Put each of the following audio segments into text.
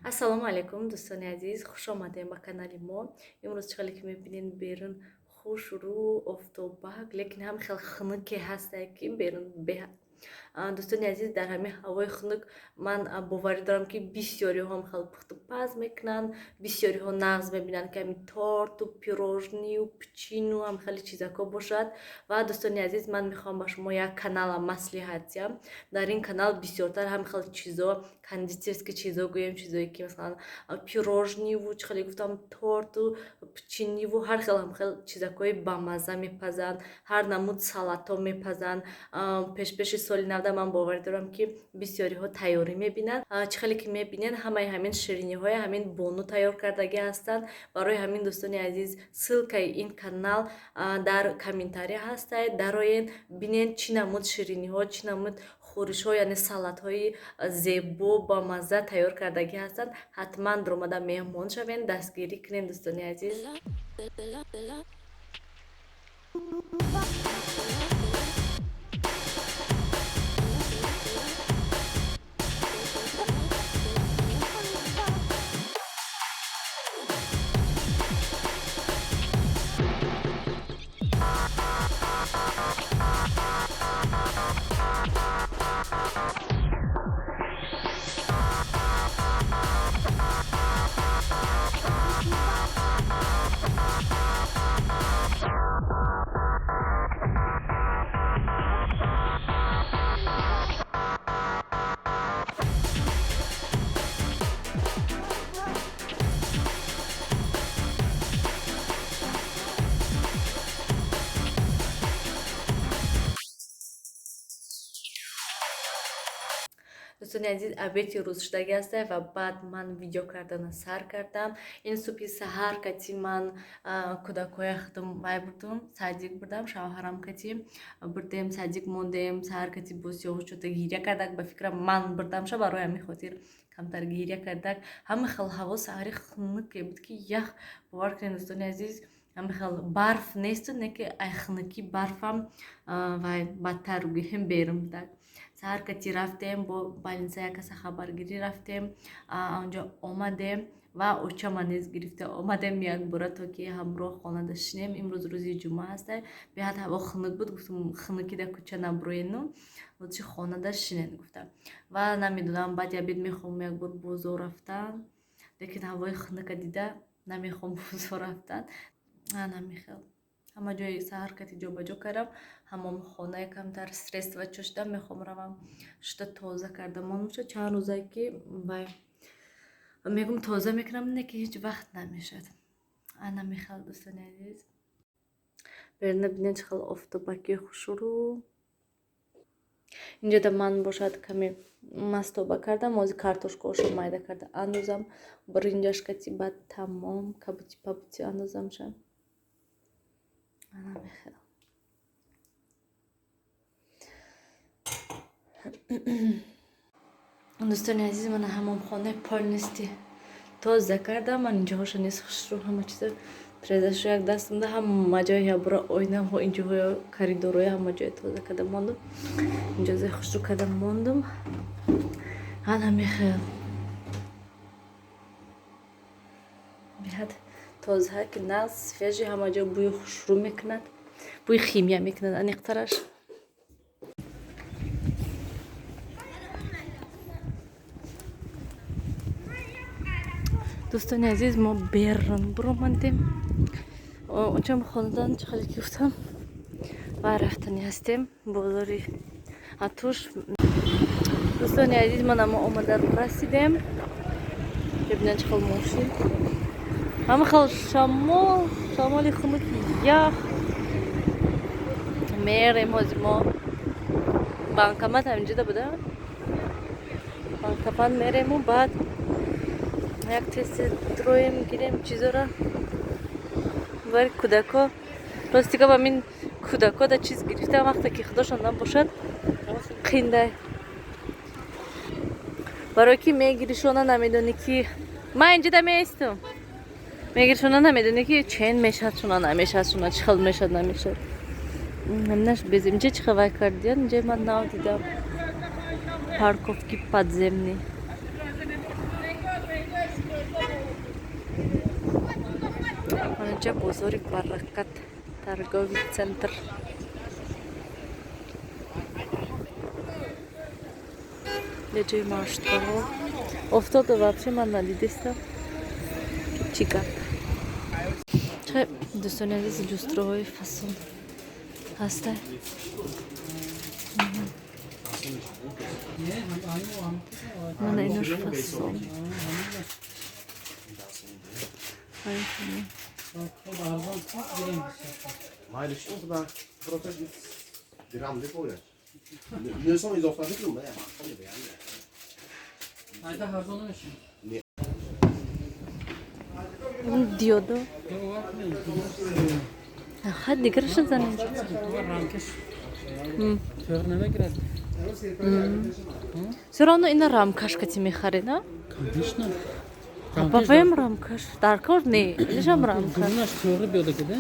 Ассалому алайкум, дӯстони азиз, хуш омадем ба канали мо. Имрӯз чиқале ки мебинед берун хушрӯ, офтобак, лекин ҳам хел хунуке ҳастае ки берун дӯстони азиз, дар ҳамин ҳавои хунук ман боварӣ дорам ки бисёриҳо хел пухту паз мекунанд, бисёриҳо нағз мебинанд ки ҳамин торту пирожнию печину ҳам хеле чизако бошад. Ва дӯстони азиз, ман мехоҳам ба шумо як канала маслиҳат диҳам. Дар ин канал бисёртар ҳам хел чизо, кондитерский чизо гӯем, чизое ки масалан пирожниву чӣ хеле гуфтам торту печениву ҳар хел ҳам хел чизакҳои бамазза мепазанд, ҳар намуд салато мепазанд. Пешпеши соли навда ман боварӣ дорам ки бисёриҳо тайёрӣ мебинанд. Чӣ хеле ки мебинед ҳамаи ҳамин шириниҳои ҳамин бону тайёр кардагӣ ҳастанд. Барои ҳамин дӯстони азиз ссилкаи ин канал дар комментария ҳастад. Дароен бинед чӣ намуд шириниҳо, чӣ намуд хӯришҳо, яъне салатҳои зебо ба мазза тайёр кардагӣ ҳастанд. Ҳатман дар омада меҳмон шавед, дастгирӣ кунед дӯстони азиз. Дӯстони азиз, обеди рӯз шудагӣ ҳастад ва баъд ман видео кардана сар кардам. Ин субҳи саҳар кати ман кӯдакҳоя худам вай бурдам, садик бурдам, шавҳарам кати бурдем, садик мондем, саҳар кати бо сиёҳучота гиря кардак. Ба фикрам ман бурдамша, барои ҳамин хотир камтар гиря кардак. Ҳама хел ҳаво саҳари хунуке буд ки ях, бовар кунед дӯстони азиз, ҳама хел барф несту, не ки ай хунукӣ барфам вай бадтар гӯем берун будак. Саҳар кати рафтем, бо больница як каса хабаргирӣ рафтем, онҷо омадем ва очама низ гирифта омадем якбора, то ки ҳамроҳ хонада шинем. Имрӯз рӯзи ҷумъа ҳаста, беҳад ҳаво хунук буд, гуфтам хунукӣ дар кӯча набуроену, лутфи хонада шинем гуфтам. Ва намедонам баъди обед мехоҳам якбор бозор рафтан, лекин ҳавои хунука дида намехоҳам бозор рафтан. Намехел ҳама ҷои саҳар кати ҷобаҷо кардам, ҳамомхона камтар средства чошидам, мехоҳам равам шута тоза карда монмушад. Чанд рӯзае ки вай мегум тоза мекунам, не ки ҳеҷ вақт намешад. Намехел дӯстони азиз, берна бинед чӣ хел офтобаки хушрӯ. инҷо да ман бошад каме мастоба кардам, ози картошкаошо майда карда андозам, бринҷаш кати баъд тамом кабути пабути андозамша. Намехел дӯстони азиз, ман ҳамомхонаи полнисти тоза кардам. Ман инҷоҳоша низ хушрӯ ҳама чиза презашо як даст мунда, ҳама ҷои ябура ойнаҳо, инҷоҳои коридорҳои ҳама ҷои тоза карда мондум, инҷози хушрӯ карда мондум. Намехел беҳад тоза ки нағз свежи, ҳама ҷо бӯи хушрӯ мекунад, бӯи химия мекунад аниқтараш. дӯстони азиз, мо берун биромадем. Очам хонадан чӣ хеле ки гуфтам ва рафтани ҳастем бозори Атуш. дӯстони азиз, мо намо омада расидем. бибинед чӣ хел мошин, ҳама хел шамоли хунуки ях. мерем ҳозир мо банкомат ҳаминҷода буда, банкомат мерему, баъд як тестроем гирем чизора бари кӯдако. ростика ба мин кӯдако да чиз гирифтам, вақте ки худошон набошад қиндай, барое ки мегиришона намедонӣ ки ман инҷода меистам, мегиришона намедонӣ ки чен мешад шуна намешад, шуна чӣ хел мешад намешад. ҳаминаш без инҷа чӣ хел вай кардиян, инҷа ман нав дидам парковки подземни. اینجا بازار برکت торговый центр. یه جای ماشتا ها افتاده вообще من ندیدستم چیکار خب دوستان عزیز جوستره های فسون هسته من اینوش فسون Hayır şimdi ben protez gram değil böyle. Ne son izofladık mı ya? Hadi be yani. Hayda hazırlanır mısın? diyordu. Hadi görüşürüz zannet. Tuvar ramkeş. Törneme girer. Все равно и на рамкаш катими харина. Конечно. Папаем рамкаш. Даркор не, лежам рамкаш. Bunlar törü böyle ki de.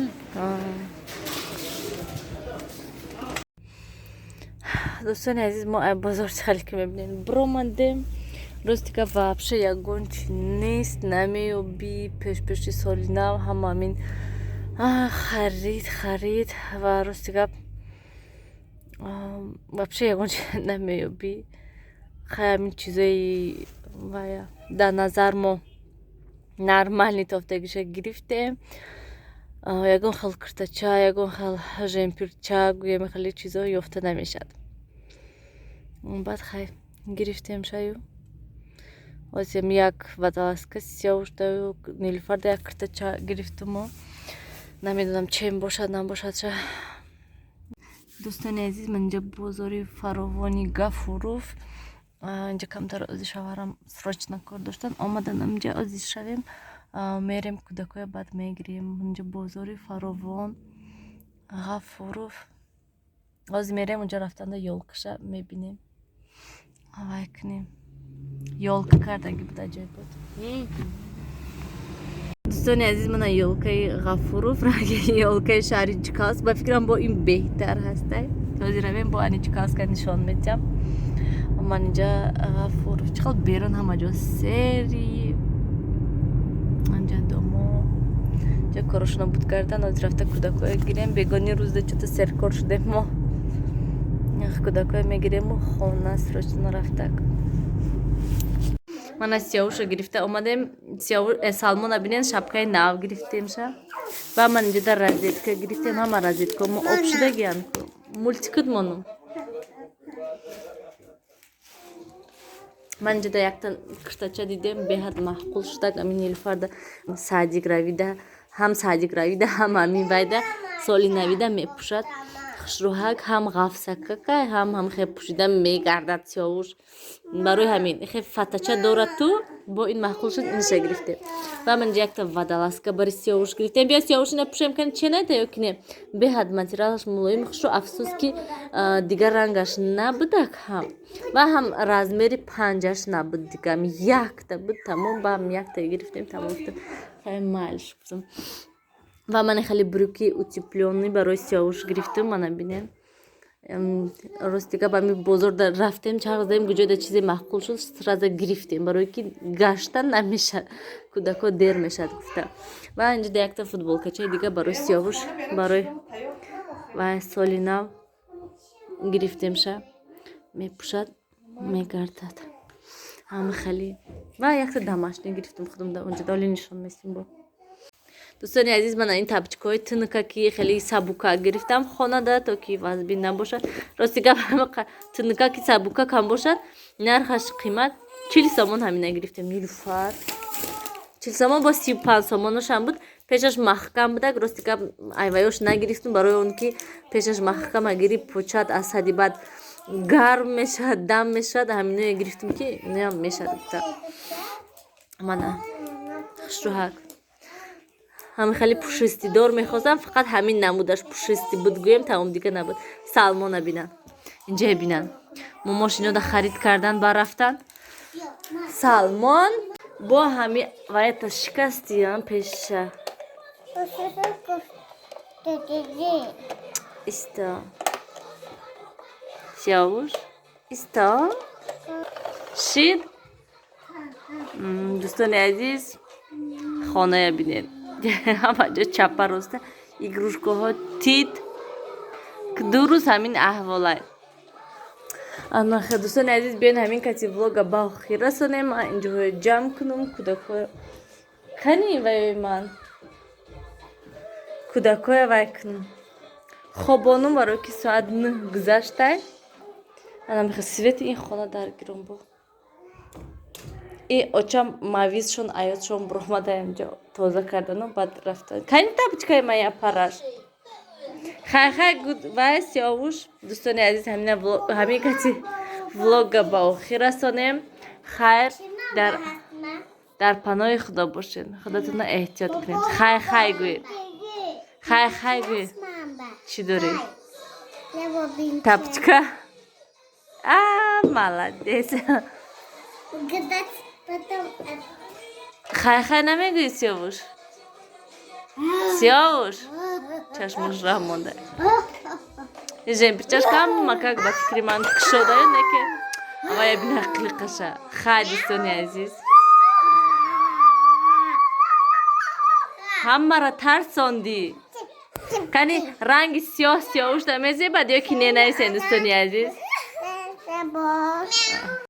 دوستان عزیز ما بازار خلق میبینیم برو مندیم راستی که вообще یگونچ نیست نمیوبی پیشی سالی نو هم همین خرید و راستی که вообще یگونچ نمیوبی همین چیزایی و در نظر ما نرمالی توفتگیشه گرفتیم یگون خل کرتچا یگون خل جمپیرچا گویم خیلی چیزا یافته نمیشد بعد خیلی گرفتیم شایو واسیم یک ودالسکه سیاوش دایو نیلوفر ده یک کرتچا گرفتم نمیدونم چیم باشد نباشد چه دوستان عزیز من اینجا بازاری فراوانی گفوروف اینجا کمتر ازی شوهرم سراچنا کار داشتن آمدن اینجا ازی شویم میریم کودکای بعد میگیریم اینجا بازاری فراوان غفوروف از میریم اونجا رفتن دا یولکشه میبینیم هوای کنیم یولک کردگی بود عجایب بود دوستان عزیز من یولکای غفوروف رنگ یولکای شهری چکاس با فکرم با این بهتر هسته توزی رویم با اینی چکاس که نشان میدم من اینجا غفوروف چقدر بیرون همه جا سری اینجا دومو اینجا کارشون بود کردن از رفته کودکای گیریم بگانی روز ده چطور سرکار شده ما کودکای میگیریم و خونه سرچون رفته من از سیاوش گرفته اومدم سالمون بینین شبکه ناو گرفتیم شا و من اینجا در رازیتکا گرفتیم همه رازیتکا ما آب شده گیان مولتیکد منو من اینجا یکتن کرتچا دیدم به حد معقول شده امین نیلوفر صادق رویده هم صادق رویده هم امی وایده سالی نویده میپوشد خشروهک هم غفسکه که هم خیلی پوشیده میگردد سیاوش برای همین خیلی فتچه دارد تو با این معقول شد اینجا گرفته و من اینجا یکتا ودالاسکه برای سیاوش گرفتم بیا سیاوش نپوشم کنه چه نده یا کنه به حد ماتریالش ملایم خشرو افسوس که دیگر رنگش نبوده هم و هم رازمری پنجش نبود دیگه هم یکتا بود تمام با هم یکتا گرفتیم تمام بود خیلی مالش بودم و من خیلی بروکی утепленный برای سیاوش گرفتم من بینم راستی که با می بزرگ رفتیم چهار دایم گوجه چیزی معقول شد سراز گرفتیم برای که گشتن نمیشه کودکو دیر میشه گفته و اینجا دیگه فوتبال کچه دیگه برای سیاوش برای و سالی نو گرفتیم شه میپوشد میگردد هم خیلی و یک تا دماشنی گرفتم خودم در اونجا دالی نشان میستیم با دوستان عزیز من این تابچکای تنکا که خیلی سبوکا گرفتم خانه ده تا که وزبی نباشد راستی که تنکا که سبوکا کم باشد نرخش قیمت 40 سامان همین گرفتم نیلوفر 40 سامان با 35 سامانش هم بود پیشش محکم بود راستی که ایوایش نگرفتم برای اون که پیشش محکم اگری پوچت از حدی بعد گرم میشد دم میشد همینو گرفتم که نیم میشد من خشروهک هم خیلی پوشستی دار میخواستم فقط همین نمودش پوشستی بود گویم تمام دیگه نبود سالمون بینن اینجا بینن ما ماشینو دا خرید کردن با رفتن سالمون با همین وایت شکستی هم پیشه استا سیاوش استا شید دوستان عزیز خانه بینید ҳама ҷо чаппа роста игрушкаҳо тит ду рӯз ҳамин аҳволай. Дӯстони азиз, биён ҳамин кати влога ба охир расонем. Ман инҷоҳо ҷамъ кунам кӯдакҳо кани ваёи ман кӯдакҳоя вай кунам. Хобонум барои ки соат 9 гузаштай. Ана мехо свети ин хона даргиром бо. И очам мавизшон аётшон буромада инҷо тоза кардану баъд рафтан. Кани тапочкаи ман я параш. Хай вай сиёвуш. Дӯстони азиз, ҳамин кати влога ба охир расонем. Хайр дар паноҳи худо бошед. Худотонро эҳтиёт кунед. Хай гӯед. Хай гӯед. Чӣ дорӣ? Тапочка? Молодец. Хай намегӯи сиёвуш? Сиёвуш? Чашмаш раҳ монда. Жен причашкам как ба фикри ман кушодаю неке. Авая бинақли қаша. Хай дӯстони азиз. Ҳамаро тарсондӣ. Кани ранги сиёҳ сиёвушда мезебад ё ки не наисен дӯстони азиз?